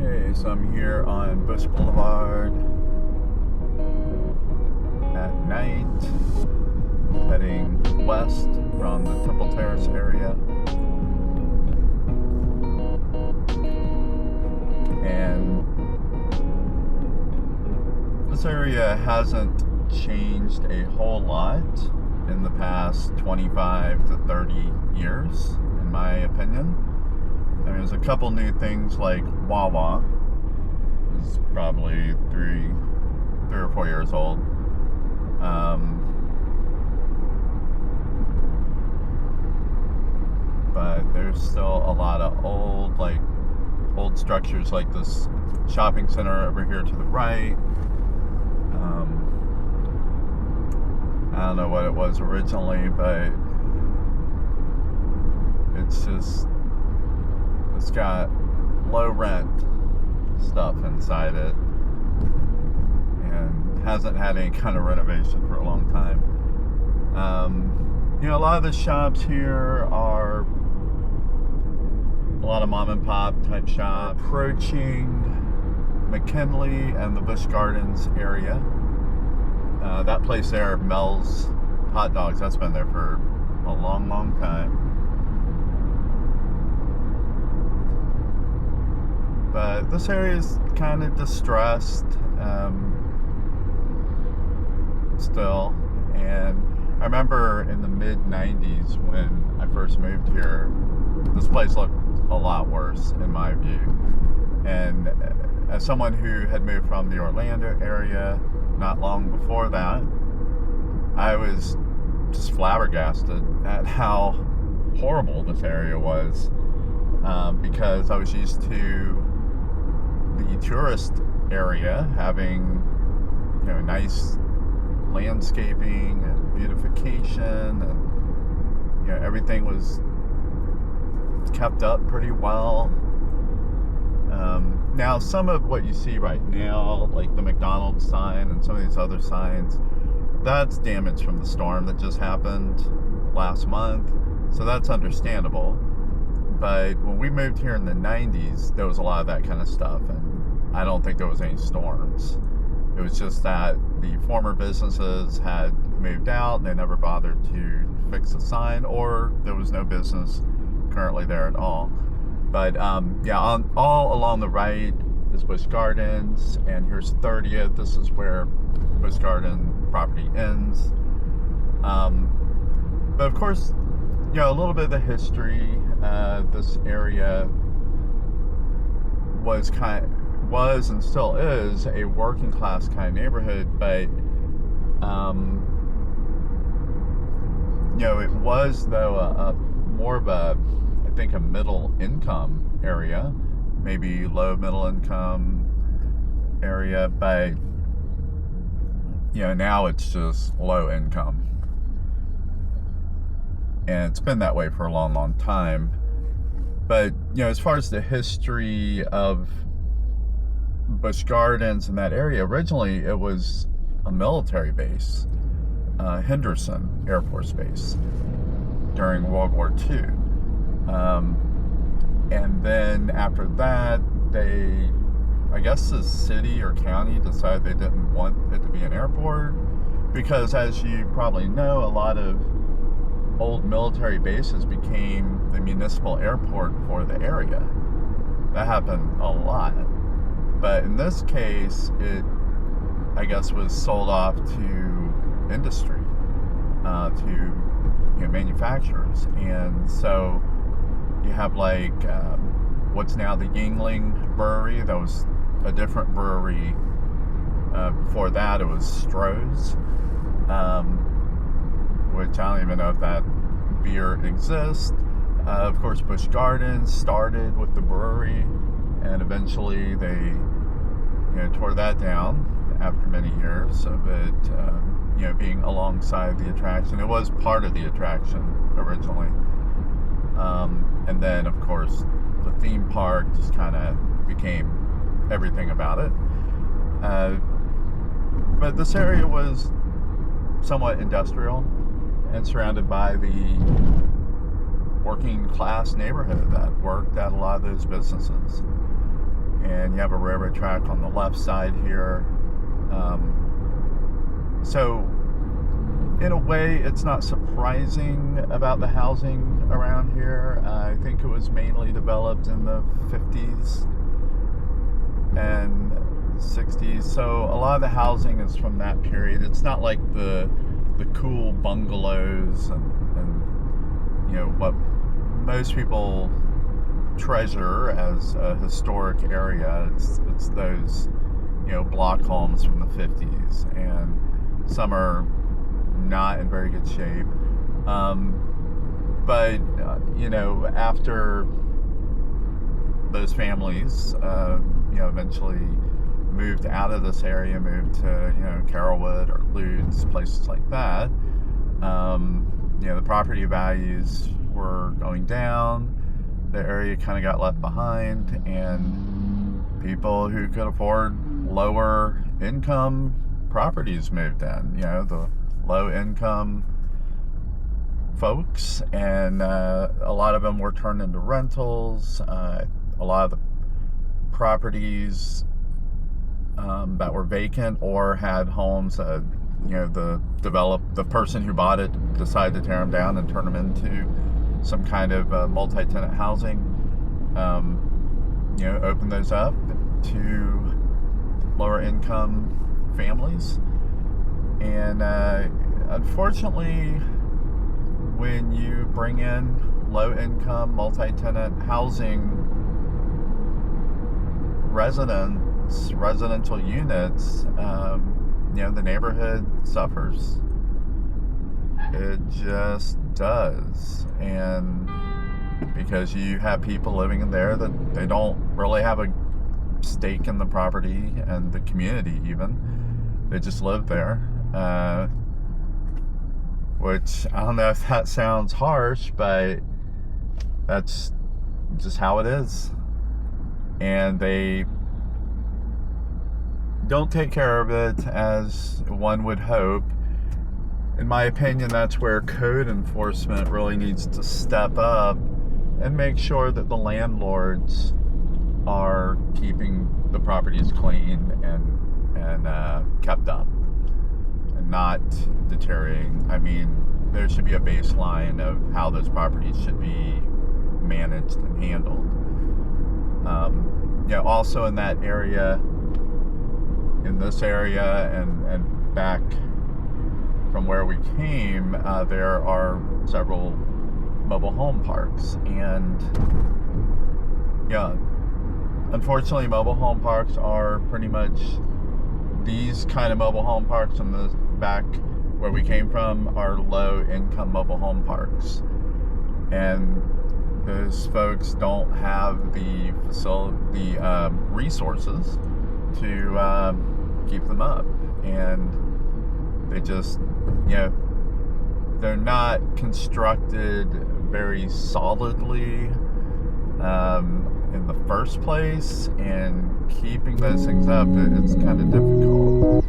Okay, so I'm here on Busch Blvd at night, heading west from the Temple Terrace area. And this area hasn't changed a whole lot in the past 25 to 30 years, in my opinion. I mean, there's a couple new things like Wawa. It's probably three or 4 years old. But there's still a lot of old structures like this shopping center over here to the right. I don't know what it was originally, but it's got low rent stuff inside it and hasn't had any kind of renovation for a long time. A lot of the shops here are a lot of mom and pop type shops. Approaching McKinley and the Busch Gardens area. That place there, Mel's Hot Dogs, that's been there for a long, long time. But this area is kind of distressed still. And I remember in the mid-90s when I first moved here, this place looked a lot worse in my view. And as someone who had moved from the Orlando area not long before that, I was just flabbergasted at how horrible this area was, because I was used to the tourist area having nice landscaping and beautification, and everything was kept up pretty well. Now some of what you see right now, like the McDonald's sign and some of these other signs, that's damage from the storm that just happened last month, so that's understandable. But when we moved here in the 90s, there was a lot of that kind of stuff, and I don't think there was any storms. It was just that the former businesses had moved out and they never bothered to fix the sign, or there was no business currently there at all. But all along the right is Busch Gardens, and here's 30th. This is where Busch Garden property ends. But of course, a little bit of the history. This area was and still is a working class kind of neighborhood, but it was though a more of a, I think, a middle income area, maybe low middle income area, but now it's just low income, and it's been that way for a long, long time. But as far as the history of Busch Gardens in that area, originally it was a military base, Henderson Air Force Base, during World War II. And then after that, I guess the city or county decided they didn't want it to be an airport, because as you probably know, a lot of old military bases became the municipal airport for the area. That happened a lot. But in this case, it, I guess, was sold off to industry, to manufacturers. And so you have what's now the Yingling Brewery. That was a different brewery. Before that, it was Stroh's, which I don't even know if that beer exists. Of course, Busch Gardens started with the brewery, and eventually they tore that down after many years of it being alongside the attraction. It was part of the attraction originally, and then of course the theme park just kind of became everything about it. But this area was somewhat industrial and surrounded by the working class neighborhood that worked at a lot of those businesses. and you have a railroad track on the left side here. So in a way, it's not surprising about the housing around here. I think it was mainly developed in the 50s and 60s. So a lot of the housing is from that period. It's not like the cool bungalows and you know what most people treasure as a historic area. It's those, you know, block homes from the 50s, and some are not in very good shape. But you know, after those families, you know, eventually moved out of this area, moved to, you know, Carrollwood or Lutz, places like that. You know, the property values were going down. The area kind of got left behind, and people who could afford lower income properties moved in. You know, the low income folks, and a lot of them were turned into rentals. A lot of the properties that were vacant or had homes that, you know, the person who bought it decided to tear them down and turn them into some kind of multi-tenant housing. You know, open those up to lower income families. And unfortunately, when you bring in low income multi-tenant housing residential units, you know, the neighborhood suffers. It just does. And because you have people living in there that they don't really have a stake in the property and the community even. They just live there. Which, I don't know if that sounds harsh, but that's just how it is. And they don't take care of it as one would hope. In my opinion, that's where code enforcement really needs to step up and make sure that the landlords are keeping the properties clean and kept up and not deteriorating. I mean, there should be a baseline of how those properties should be managed and handled. You know, also in that area, in this area and back from where we came, there are several mobile home parks. And yeah, unfortunately, mobile home parks are pretty much these kind of mobile home parks from the back where we came from are low income mobile home parks. And those folks don't have the resources to keep them up. And they just, you know, they're not constructed very solidly in the first place, and keeping those things up, it's kind of difficult.